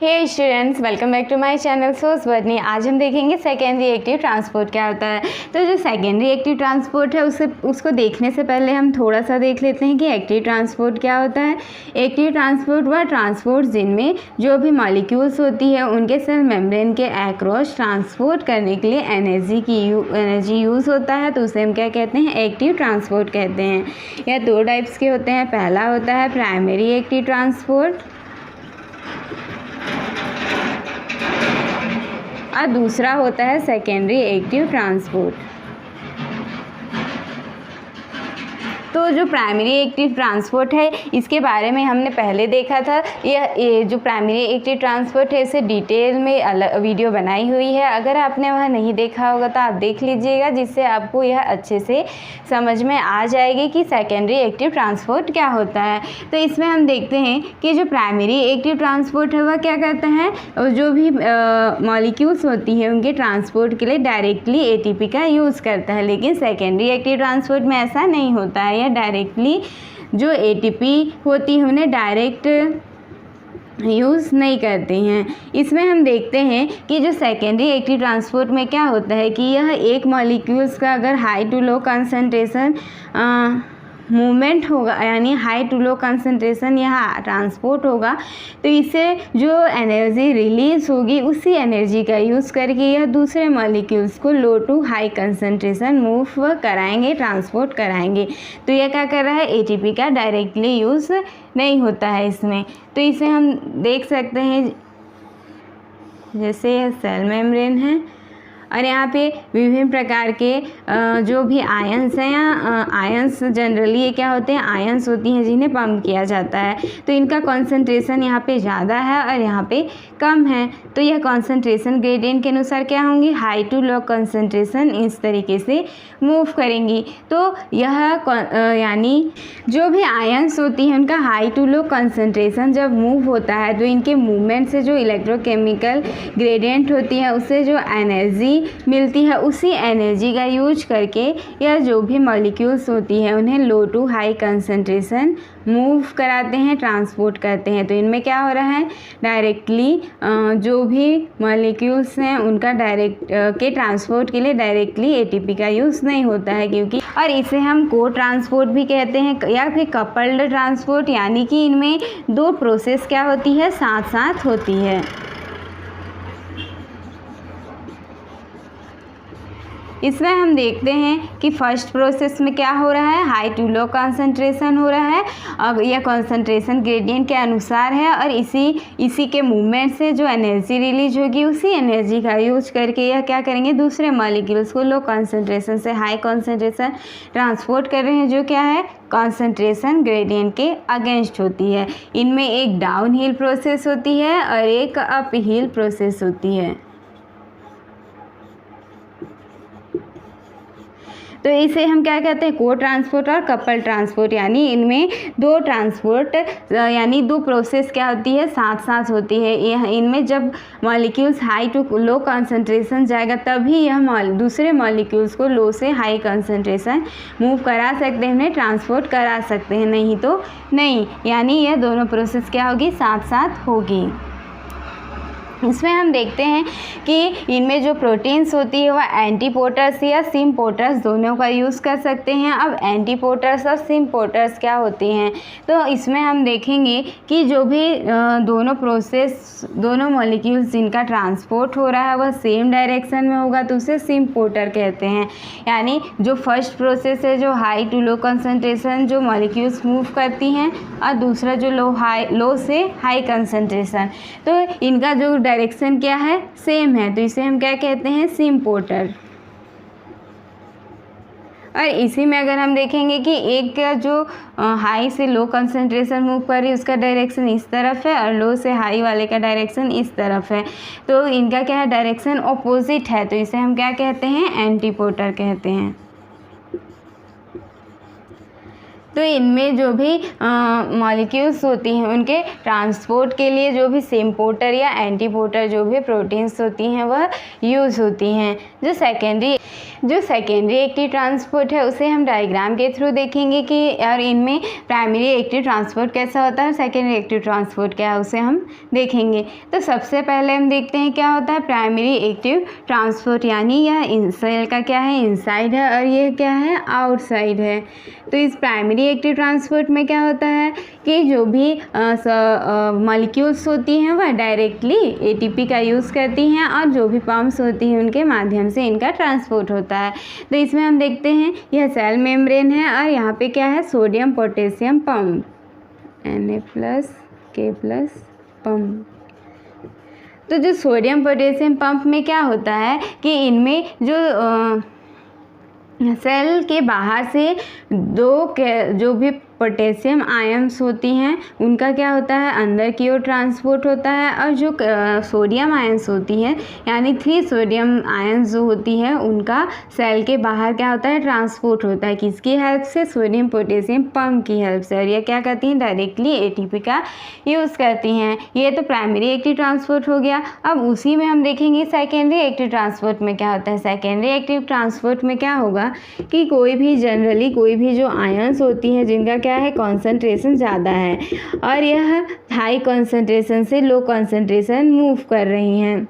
Hey students, welcome back to my channel source वर्नी। आज हम देखेंगे सेकेंडरी एक्टिव ट्रांसपोर्ट क्या होता है। तो जो सेकेंडरी एक्टिव ट्रांसपोर्ट है उसको देखने से पहले हम थोड़ा सा देख लेते हैं कि एक्टिव ट्रांसपोर्ट क्या होता है। एक्टिव ट्रांसपोर्ट वह ट्रांसपोर्ट जिनमें जो भी मॉलिक्यूल्स होती है उनके सेल मेम्ब्रेन के अक्रॉस ट्रांसपोर्ट करने के लिए एनर्जी यूज़ होता है, तो उसे हम क्या कहते हैं, एक्टिव ट्रांसपोर्ट कहते हैं। यह दो टाइप्स के होते हैं। पहला होता है प्राइमरी एक्टिव ट्रांसपोर्ट और दूसरा होता है सेकेंडरी एक्टिव ट्रांसपोर्ट। तो जो प्राइमरी एक्टिव ट्रांसपोर्ट है इसके बारे में हमने पहले देखा था। ये जो प्राइमरी एक्टिव ट्रांसपोर्ट है इसे डिटेल में अलग वीडियो बनाई हुई है। अगर आपने वह नहीं देखा होगा तो आप देख लीजिएगा, जिससे आपको यह अच्छे से समझ में आ जाएगी कि सेकेंडरी एक्टिव ट्रांसपोर्ट क्या होता है। तो इसमें हम देखते हैं कि जो प्राइमरी एक्टिव ट्रांसपोर्ट है वह क्या करता है, जो भी मॉलिक्यूल्स होती है उनके ट्रांसपोर्ट के लिए डायरेक्टली एटीपी का यूज़ करता है। लेकिन सेकेंडरी एक्टिव ट्रांसपोर्ट में ऐसा नहीं होता है। डायरेक्टली जो एटीपी होती है उन्हें डायरेक्ट यूज़ नहीं करते हैं। इसमें हम देखते हैं कि जो सेकेंडरी एक्टिव ट्रांसपोर्ट में क्या होता है कि यह एक मॉलिक्यूल्स का अगर high to low concentration movement होगा, यानी हाई टू लो कंसंट्रेशन यहाँ ट्रांसपोर्ट होगा, तो इससे जो एनर्जी रिलीज़ होगी उसी एनर्जी का यूज़ करके यह दूसरे मॉलिक्यूल्स को लो टू हाई कंसंट्रेशन मूव कराएंगे, ट्रांसपोर्ट कराएंगे। तो यह क्या कर रहा है, एटीपी का डायरेक्टली यूज़ नहीं होता है इसमें। तो इसे हम देख सकते हैं, जैसे यह सेल मेम्ब्रेन है और यहाँ पे विभिन्न प्रकार के जो भी आयंस हैं या आयंस जनरली ये क्या होते हैं, आयंस होती हैं जिन्हें पंप किया जाता है। तो इनका कॉन्सेंट्रेशन यहाँ पे ज़्यादा है और यहाँ पे कम है। तो यह कॉन्सेंट्रेशन ग्रेडियंट के अनुसार क्या होंगी, हाई टू लो कॉन्सेंट्रेशन इस तरीके से मूव करेंगी। तो यह यानी जो भी आयंस होती हैं उनका हाई टू लो कॉन्सेंट्रेशन जब मूव होता है तो इनके मूवमेंट से जो इलेक्ट्रोकेमिकल ग्रेडियंट होती है उससे जो एनर्जी मिलती है उसी एनर्जी का यूज करके यह जो भी मॉलिक्यूल्स होती है उन्हें लो टू हाई कंसंट्रेशन मूव कराते हैं, ट्रांसपोर्ट करते हैं। तो इनमें क्या हो रहा है, डायरेक्टली जो भी मॉलिक्यूल्स हैं उनका के ट्रांसपोर्ट के लिए डायरेक्टली एटीपी का यूज़ नहीं होता है, क्योंकि और इसे हम को ट्रांसपोर्ट भी कहते हैं या फिर कपल्ड ट्रांसपोर्ट, यानी कि इनमें दो प्रोसेस क्या होती है, साथ साथ होती है। इसमें हम देखते हैं कि फर्स्ट प्रोसेस में क्या हो रहा है, हाई टू लो कंसंट्रेशन हो रहा है और यह कंसंट्रेशन ग्रेडियंट के अनुसार है और इसी के मूवमेंट से जो एनर्जी रिलीज होगी उसी एनर्जी का यूज करके यह क्या करेंगे, दूसरे मॉलिक्यूल्स को लो कंसंट्रेशन से हाई कंसंट्रेशन ट्रांसपोर्ट कर रहे हैं, जो क्या है, कंसंट्रेशन ग्रेडियंट के अगेंस्ट होती है। इनमें एक डाउन हिल प्रोसेस होती है और एक अप हिल प्रोसेस होती है। तो इसे हम क्या कहते हैं, को ट्रांसपोर्ट और कपल ट्रांसपोर्ट, यानी इनमें दो ट्रांसपोर्ट यानी दो प्रोसेस क्या होती है, साथ साथ होती है। यह इनमें जब molecules high to low concentration जाएगा तभी यह दूसरे मॉलिक्यूल्स को लो से हाई कंसंट्रेशन मूव करा सकते हैं, उन्हें ट्रांसपोर्ट करा सकते हैं, नहीं तो नहीं। यानी यह दोनों प्रोसेस क्या होगी, साथ साथ होगी। इसमें हम देखते हैं कि इनमें जो प्रोटीन्स होती है वह एंटीपोटर्स या सिम्पोटर्स दोनों का यूज़ कर सकते हैं। अब एंटीपोटर्स और सिम्पोटर्स क्या होती हैं, तो इसमें हम देखेंगे कि जो भी दोनों मॉलिक्यूल्स जिनका ट्रांसपोर्ट हो रहा है वह सेम डायरेक्शन में होगा तो उसे सिम्पोटर कहते हैं। यानी जो फर्स्ट प्रोसेस है जो हाई टू लो कंसंट्रेशन जो मॉलिक्यूल्स मूव करती हैं और दूसरा जो लो से हाई कंसंट्रेशन, तो इनका जो डायरेक्शन क्या है, सेम है, तो इसे हम क्या कहते हैं, सिम्पोटर। और इसी में अगर हम देखेंगे कि एक का जो हाई से लो कंसंट्रेशन मूव कर रही है उसका डायरेक्शन इस तरफ है और लो से हाई वाले का डायरेक्शन इस तरफ है, तो इनका क्या है, डायरेक्शन ऑपोजिट है, तो इसे हम क्या कहते हैं, एंटीपोटर कहते हैं। तो इनमें जो भी मॉलिक्यूल्स होती हैं उनके ट्रांसपोर्ट के लिए जो भी सिम्पोर्टर या एंटीपोर्टर जो भी प्रोटीन्स होती हैं वह यूज़ होती हैं। जो सेकेंडरी एक्टिव ट्रांसपोर्ट है उसे हम डायग्राम के थ्रू देखेंगे कि और इनमें प्राइमरी एक्टिव ट्रांसपोर्ट कैसा होता है और सेकेंडरी एक्टिव ट्रांसपोर्ट क्या है उसे हम देखेंगे। तो सबसे पहले हम देखते हैं क्या होता है प्राइमरी एक्टिव ट्रांसपोर्ट, यानी यह सेल का क्या है इनसाइड है और ये क्या है आउटसाइड है। तो इस प्राइमरी एक्टिव ट्रांसपोर्ट में क्या होता है कि जो भी मॉलिक्यूल्स होती हैं वह डायरेक्टली एटीपी का यूज़ करती हैं और जो भी पंप्स होती हैं उनके माध्यम से इनका ट्रांसपोर्ट होता है। तो इसमें हम देखते हैं यह सेल मेम्ब्रेन है और यहाँ पे क्या है sodium potassium pump Na+K+ pump. तो जो सोडियम पोटेशियम पंप में क्या होता है कि इनमें जो सेल के बाहर से जो भी पोटेशियम आयन्स होती हैं उनका क्या होता है अंदर की ओर ट्रांसपोर्ट होता है और जो सोडियम आयन्स होती हैं यानी 3 सोडियम आयन्स जो होती हैं उनका सेल के बाहर क्या होता है ट्रांसपोर्ट होता है। किसकी हेल्प से? सोडियम पोटेशियम पंप की हेल्प से। और ये क्या करती हैं डायरेक्टली एटीपी का यूज़ करती हैं। ये तो प्राइमरी एक्टिव ट्रांसपोर्ट हो गया। अब उसी में हम देखेंगे सेकेंडरी एक्टिव ट्रांसपोर्ट में क्या होता है। सेकेंडरी एक्टिव ट्रांसपोर्ट में क्या होगा कि कोई भी जो आयन्स होती हैं जिनका क्या है कॉन्सेंट्रेशन ज़्यादा है और यह हाई कॉन्सेंट्रेशन से लो कॉन्सेंट्रेशन मूव कर रही हैं,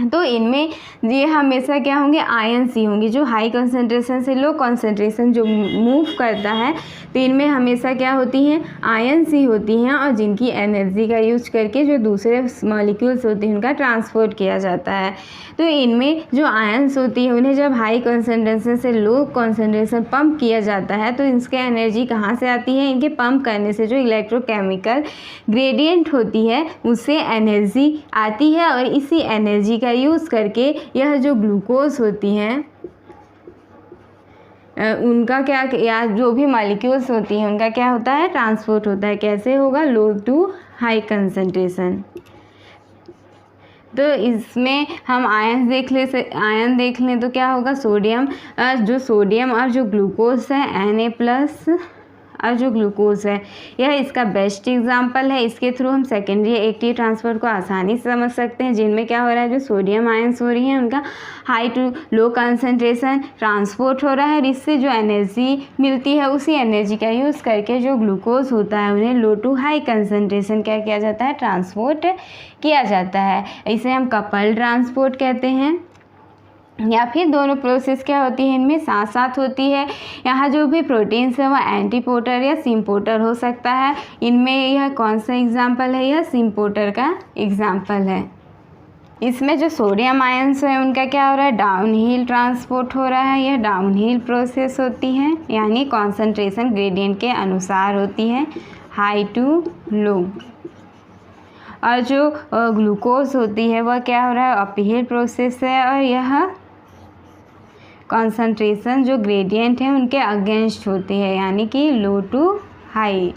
तो इनमें ये हमेशा क्या होंगे आयन्स ही होंगी। जो हाई कॉन्सेंट्रेशन से लो कॉन्सेंट्रेशन जो मूव करता है तो इनमें हमेशा क्या होती हैं आयन्स ही होती हैं और जिनकी एनर्जी का यूज करके जो दूसरे मॉलिक्यूल्स होती हैं उनका ट्रांसपोर्ट किया जाता है। तो इनमें जो आयन्स होती है उन्हें जब हाई कॉन्सेंट्रेशन से लो कॉन्सेंट्रेशन पंप किया जाता है तो इसके एनर्जी कहाँ से आती है? इनके पंप करने से जो इलेक्ट्रोकेमिकल ग्रेडियंट होती है उससे एनर्जी आती है और इसी एनर्जी का यूज़ करके यह जो ग्लूकोज होती हैं उनका क्या या जो भी मॉलिक्यूल्स होती हैं उनका क्या होता है ट्रांसपोर्ट होता है। कैसे होगा? लो टू हाई कंसंट्रेशन। तो इसमें हम आयन देख लें तो क्या होगा सोडियम और जो ग्लूकोज है Na+ और जो ग्लूकोज है यह इसका बेस्ट एग्जांपल है। इसके थ्रू हम सेकेंडरी एक्टिव ट्रांसपोर्ट को आसानी से समझ सकते हैं जिनमें क्या हो रहा है जो सोडियम आयन्स हो रही हैं उनका high to low concentration transport हो रहा है और इससे जो एनर्जी मिलती है उसी एनर्जी का यूज़ करके जो ग्लूकोज होता है उन्हें लो टू हाई कंसंट्रेशन क्या किया जाता है ट्रांसपोर्ट किया जाता है। इसे हम कपल ट्रांसपोर्ट कहते हैं। या फिर दोनों प्रोसेस क्या होती है इनमें साथ साथ होती है। यहाँ जो भी प्रोटीन्स है वह एंटीपोर्टर या सिम्पोर्टर हो सकता है। इनमें यह कौन सा एग्जाम्पल है? यह सिम्पोर्टर का एग्जाम्पल है। इसमें जो सोडियम आयन्स है उनका क्या हो रहा है डाउनहिल ट्रांसपोर्ट हो रहा है। यह डाउनहिल प्रोसेस होती है यानी कॉन्सेंट्रेशन ग्रेडियंट के अनुसार होती है हाई टू लो। और जो ग्लूकोज होती है वह क्या हो रहा है अपहिल प्रोसेस है और यह कॉन्सेंट्रेशन जो ग्रेडियंट है उनके अगेंस्ट होती है यानी कि लो टू हाई।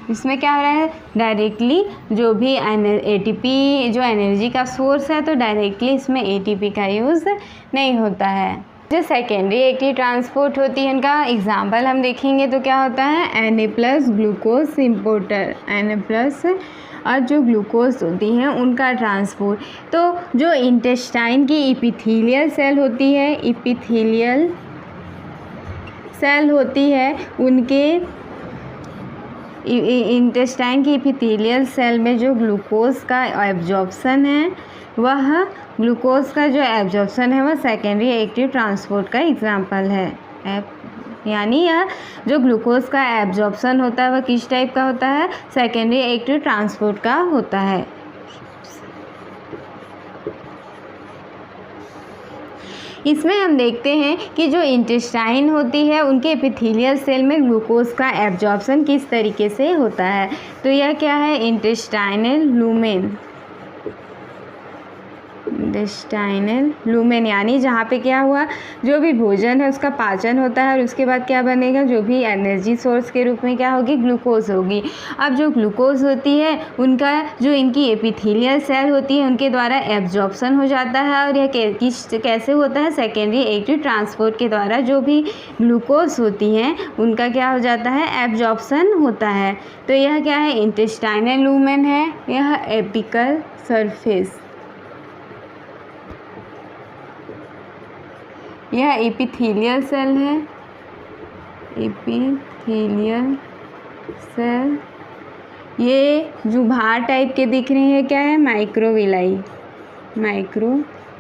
इसमें क्या हो रहा है डायरेक्टली जो भी एटीपी जो एनर्जी का सोर्स है तो डायरेक्टली इसमें एटीपी का यूज़ नहीं होता है। जो सेकेंडरी एक्टिव ट्रांसपोर्ट होती है उनका एग्जांपल हम देखेंगे तो क्या होता है Na+ ग्लूकोज सिम्पोर्टर Na+ और जो ग्लूकोज होती हैं उनका ट्रांसपोर्ट। तो जो इंटेस्टाइन की इपिथेलियल सेल होती है उनके इंटेस्टाइन की इपिथेलियल सेल में जो ग्लूकोज का एब्जॉर्प्शन है वह सेकेंडरी एक्टिव ट्रांसपोर्ट का एग्जांपल है। यानी यह जो ग्लूकोज का एब्जॉर्प्शन होता है वह किस टाइप का होता है सेकेंडरी एक्टिव ट्रांसपोर्ट का होता है। इसमें हम देखते हैं कि जो इंटेस्टाइन होती है उनके एपिथेलियल सेल में ग्लूकोज का एब्जॉर्प्शन किस तरीके से होता है। तो यह क्या है इंटेस्टाइनल लूमेन। इंटेस्टाइनल लूमेन, यानी जहाँ पे क्या हुआ, जो भी भोजन है उसका पाचन होता है और उसके बाद क्या बनेगा, जो भी एनर्जी सोर्स के रूप में क्या होगी, ग्लूकोज होगी। अब जो ग्लूकोज होती है उनका जो इनकी एपिथेलियल सेल होती है उनके द्वारा एब्जॉर्प्शन हो जाता है, और यह कैसे होता है, सेकेंडरी एक्टिव ट्रांसपोर्ट के द्वारा जो भी ग्लूकोज होती हैं उनका क्या हो जाता है, एब्जॉर्प्शन होता है। तो यह क्या है, इंटेस्टाइनल लूमेन है, यह एपिकल सरफेस, यह एपिथेलियल सेल है, एपिथेलियल सेल। ये जुभार टाइप के दिख रहे हैं, क्या है, माइक्रोविलाई, माइक्रोविलाई।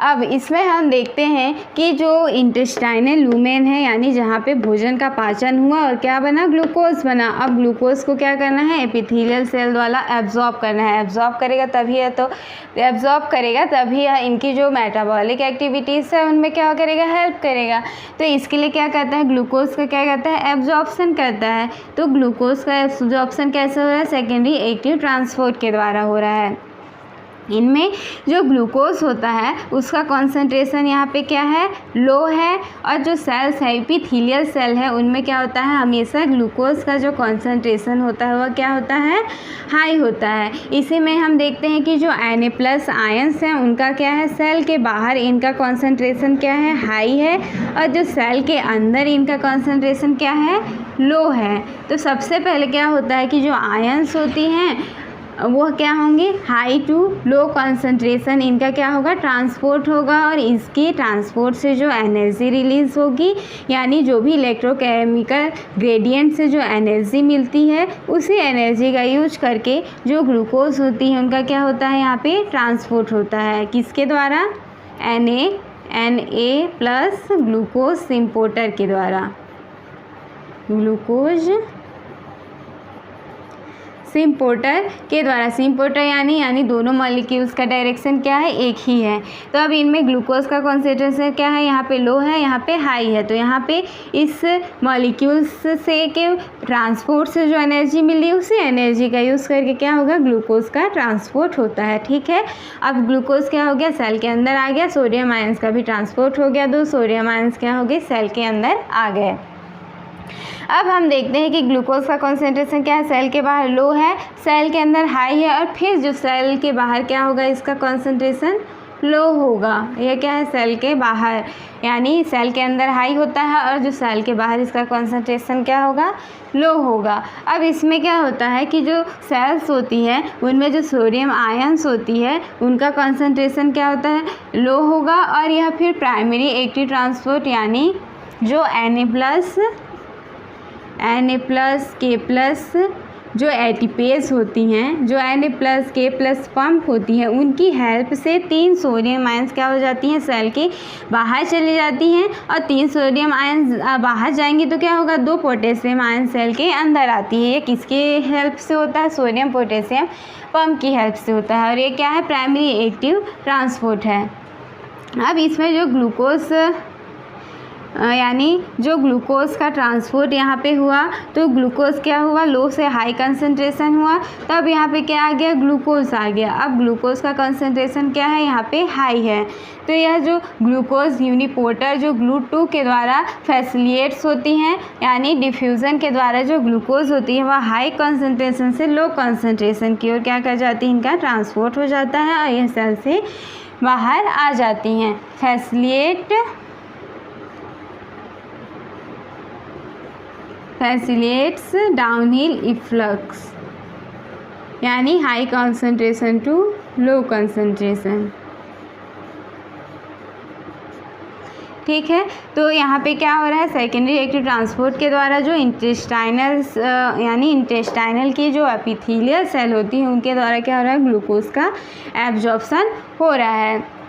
अब इसमें हम देखते हैं कि जो इंटेस्टाइनल लूमेन है, यानी जहाँ पे भोजन का पाचन हुआ और क्या बना, ग्लूकोज बना। अब ग्लूकोज को क्या करना है, एपिथेलियल सेल द्वारा एब्जॉर्ब करना है। एब्जॉर्ब करेगा तभी है, तो एब्जॉर्ब करेगा तभी इनकी जो मेटाबॉलिक एक्टिविटीज़ है उनमें क्या करेगा, हेल्प करेगा। तो इसके लिए क्या करता है, ग्लूकोज का क्या करता है, एब्जॉर्प्शन करता है। तो ग्लूकोज का एब्जॉर्प्शन कैसे हो रहा है, सेकेंडरी एक्टिव ट्रांसपोर्ट के द्वारा हो रहा है। इनमें जो ग्लूकोज होता है उसका कॉन्सेंट्रेशन यहाँ पे क्या है, लो है, और जो सेल्स है, एपिथेलियल सेल है, उनमें क्या होता है, हमेशा ग्लूकोज का जो कॉन्सेंट्रेशन होता है वह क्या होता है, हाई होता है। इसी में हम देखते हैं कि जो Na+ आयंस हैं उनका क्या है, सेल के बाहर इनका कॉन्सेंट्रेशन क्या है, हाई है, और जो सेल के अंदर इनका कॉन्सेंट्रेशन क्या है, लो है। तो सबसे पहले क्या होता है कि जो आयंस होती हैं वो क्या होंगे, हाई टू लो कंसंट्रेशन, इनका क्या होगा, ट्रांसपोर्ट होगा, और इसके ट्रांसपोर्ट से जो एनर्जी रिलीज़ होगी, यानी जो भी इलेक्ट्रोकेमिकल ग्रेडियंट से जो एनर्जी मिलती है उसी एनर्जी का यूज करके जो ग्लूकोज होती है उनका क्या होता है, यहाँ पे ट्रांसपोर्ट होता है, किसके द्वारा, Na+ ग्लूकोज सिम्पोर्टर के द्वारा, ग्लूकोज सिम्पोर्टर के द्वारा। सिम्पोर्टर यानी दोनों मॉलिक्यूल्स का डायरेक्शन क्या है, एक ही है। तो अब इनमें ग्लूकोज का कॉन्सेंट्रेशन क्या है, यहाँ पे लो है, यहाँ पे हाई है। तो यहाँ पे इस मॉलिक्यूल्स से के ट्रांसपोर्ट से जो एनर्जी मिली उसी एनर्जी का यूज़ करके क्या होगा, ग्लूकोज का ट्रांसपोर्ट होता है। ठीक है, अब ग्लूकोज क्या हो गया, सेल के अंदर आ गया, सोडियम आयंस का भी ट्रांसपोर्ट हो गया, 2 सोडियम आयंस क्या हो गए, सेल के अंदर आ गए। अब हम देखते हैं कि ग्लूकोज का कॉन्सेंट्रेशन क्या है, सेल के बाहर लो है, सेल के अंदर हाई है, और फिर जो सेल के बाहर क्या होगा, इसका कॉन्सेंट्रेशन लो होगा। यह क्या है, सेल के बाहर, यानी सेल के अंदर हाई होता है और जो सेल के बाहर इसका कॉन्सेंट्रेशन क्या होगा, लो होगा। अब इसमें क्या होता है कि जो सेल्स होती है उनमें जो सोडियम आयंस होती है उनका कॉन्सेंट्रेशन क्या होता है, लो होगा, और यह फिर प्राइमरी एक्टिव ट्रांसपोर्ट यानी जो Na+, K+, जो एटीपेज होती हैं, जो Na+, K+ पंप होती हैं, उनकी हेल्प से 3 सोडियम आयंस क्या हो जाती हैं, सेल के बाहर चली जाती हैं, और 3 सोडियम आयंस बाहर जाएंगी तो क्या होगा, 2 पोटेशियम आयन सेल के अंदर आती है। ये किसके हेल्प से होता है, सोडियम पोटेशियम पंप की हेल्प से होता है, और ये क्या है, प्राइमरी एक्टिव ट्रांसपोर्ट है। अब इसमें जो ग्लूकोज यानी जो ग्लूकोज का ट्रांसपोर्ट यहाँ पे हुआ, तो ग्लूकोज क्या हुआ, लो से हाई कंसंट्रेशन हुआ, तब यहाँ पे क्या आ गया, ग्लूकोज आ गया। अब ग्लूकोज का कंसंट्रेशन क्या है, यहाँ पे हाई है। तो यह जो ग्लूकोज यूनिपोर्टर जो GLUT2 के द्वारा फैसिलिएट्स होती हैं, यानी डिफ्यूज़न के द्वारा जो ग्लूकोज होती है वह हाई कंसंट्रेशन से लो कंसंट्रेशन की ओर क्या कर जाती है, इनका ट्रांसपोर्ट हो जाता है, और यह सेल से बाहर आ जाती हैं। फैसिलिएट्स डाउनहिल इफ्लक्स, यानी high concentration to low concentration. ठीक है, तो यहाँ पे क्या हो रहा है, सेकेंडरी एक्टिव ट्रांसपोर्ट के द्वारा जो इंटेस्टाइनल की जो एपिथेलियल सेल होती है उनके द्वारा क्या हो रहा है, ग्लूकोज का एब्जॉर्प्शन हो रहा है।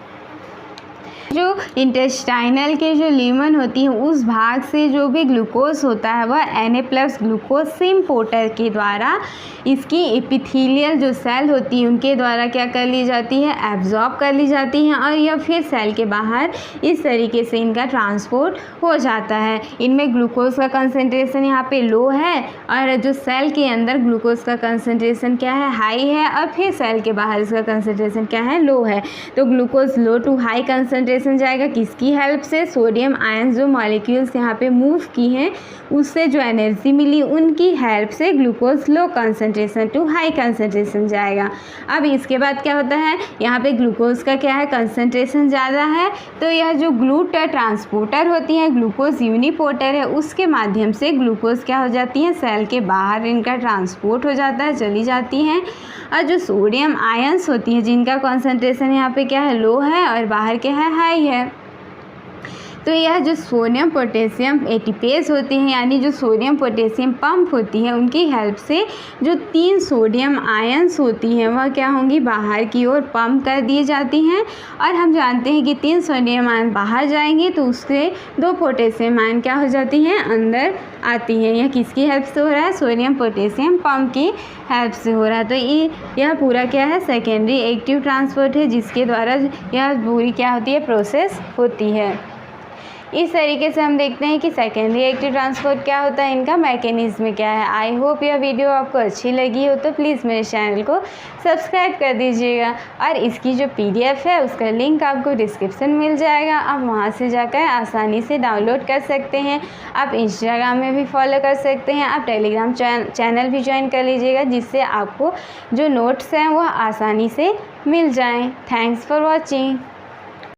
जो इंटेस्टाइनल के जो ल्यूमेन होती है उस भाग से जो भी ग्लूकोज होता है वह Na+ ग्लूकोज सिम्पोर्टर के द्वारा इसकी एपिथेलियल जो सेल होती है उनके द्वारा क्या कर ली जाती है, एब्जॉर्ब कर ली जाती हैं और यह फिर सेल के बाहर इस तरीके से इनका ट्रांसपोर्ट हो जाता है। इनमें ग्लूकोज का कंसंट्रेशन यहाँ पे लो है और जो सेल के अंदर ग्लूकोज का कंसंट्रेशन क्या है, हाई है, और फिर सेल के बाहर इसका कंसंट्रेशन क्या है, लो है। तो glucose low to high concentration जाएगा किसकी हेल्प से, सोडियम आयन जो मॉलिक्यूल्स यहाँ पे मूव की हैं उससे जो एनर्जी मिली उनकी हेल्प से glucose low concentration to high concentration जाएगा। अब इसके बाद क्या होता है, यहाँ पे ग्लूकोज का क्या है, कंसंट्रेशन ज़्यादा है, तो यह जो ग्लूट ट्रांसपोर्टर होती है, ग्लूकोज यूनिपोर्टर है, उसके माध्यम से ग्लूकोज क्या हो जाती है, सेल के बाहर इनका ट्रांसपोर्ट हो जाता है, चली जाती हैं। और जो सोडियम आयंस होती हैं जिनका कंसंट्रेशन यहाँ पे क्या है, लो है और बाहर क्या है, हाई है, तो यह जो सोडियम पोटेशियम एटीपेज होती हैं यानी जो सोडियम पोटेशियम पंप होती है उनकी हेल्प से जो 3 सोडियम आयंस होती हैं वह क्या होंगी, बाहर की ओर पंप कर दी जाती हैं। और हम जानते हैं कि 3 सोडियम आयन बाहर जाएंगे तो उससे 2 पोटेशियम आयन क्या हो जाती हैं, अंदर आती हैं। यह किसकी हेल्प से हो रहा है, सोडियम पोटेशियम पंप की हेल्प से हो रहा है। तो यह पूरा क्या है, सेकेंडरी एक्टिव ट्रांसपोर्ट है जिसके द्वारा यह पूरी क्या होती है, प्रोसेस होती है। इस तरीके से हम देखते हैं कि सेकेंडरी एक्टिव ट्रांसपोर्ट क्या होता है, इनका मैकेनिज्म क्या है। आई होप यह वीडियो आपको अच्छी लगी हो तो प्लीज़ मेरे चैनल को सब्सक्राइब कर दीजिएगा और इसकी जो PDF है उसका लिंक आपको डिस्क्रिप्शन मिल जाएगा, आप वहां से जाकर आसानी से डाउनलोड कर सकते हैं। आप इंस्टाग्राम में भी फॉलो कर सकते हैं, आप टेलीग्राम चैनल भी ज्वाइन कर लीजिएगा जिससे आपको जो नोट्स हैं वह आसानी से मिल जाएँ। Thanks for watching.